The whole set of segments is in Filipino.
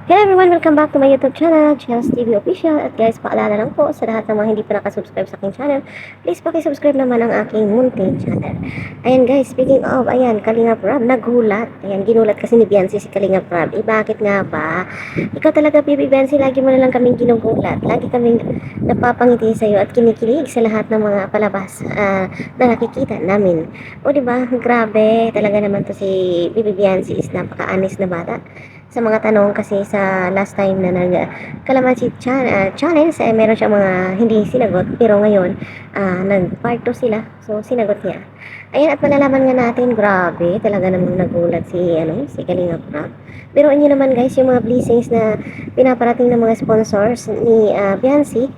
Hello everyone! Welcome back to my YouTube channel, Chels TV Official. At guys, paalala lang po sa lahat ng mga hindi pa nakasubscribe sa aking channel, please pakisubscribe naman ang aking munting channel. Ayan guys, speaking of, ayan, Kalingap Rob, nagulat. Ayan, ginulat kasi ni Biancy si Kalingap Rob. Bakit nga ba? Ikaw talaga, Bibi Biancy, lagi mo na lang kaming ginugulat. Lagi kaming napapangiti sa iyo at kinikilig sa lahat ng mga palabas na nakikita namin. O diba, grabe, talaga naman to si Bibi Biancy is napaka-honest na bata sa mga tanong kasi sa last time na nag challenge meron siyang mga hindi sinagot pero ngayon nag part 2 sila so sinagot niya. Ayan at malalaman nga natin grabe talaga namang nagulat si Kalinga Prab. Pero inyo naman guys yung mga blessings na pinaparating ng mga sponsors ni Biancy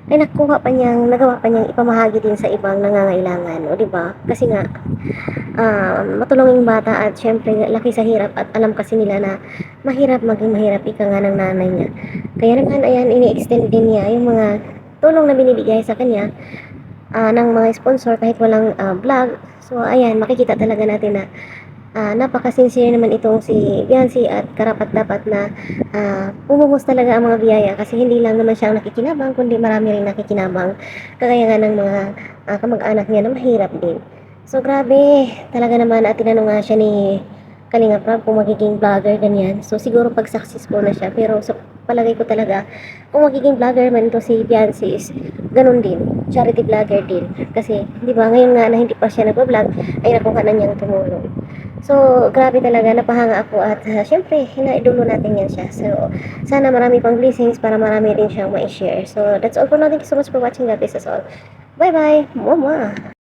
ay nagawa pa niyang ipamahagi din sa ibang nangangailangan o di ba? Kasi nga matulunging bata at syempre laki sa hirap at alam kasi nila na mahirap maging mahirap ika nga ng nanay niya. Kaya naman ayan ini-extend din niya yung mga tulong na binibigay sa kanya ng mga sponsor kahit walang vlog. So ayan makikita talaga natin na napaka-sincere naman itong si Biancy at karapat-dapat na pumuhos talaga ang mga biyaya kasi hindi lang naman siya ang nakikinabang kundi marami ring nakikinabang kagaya nga ng mga kamag-anak niya na mahirap din. So grabe, talaga naman at tinanong nga siya ni Kalinga Prab kung magiging vlogger ganyan. So siguro pag successful na siya pero sa palagay ko talaga kung magiging vlogger man to si Biancy is ganun din, charity vlogger din. Kasi di ba ngayon nga na hindi pa siya nagba-vlog ay nakuha na niyang tumulong. So, grabe talaga, napahanga ako at syempre, hinaidolo natin yan siya. So, sana marami pang blessings para marami rin siyang ma-share. So, that's all for now. Thank you so much for watching. God bless us all. Bye-bye! Mama!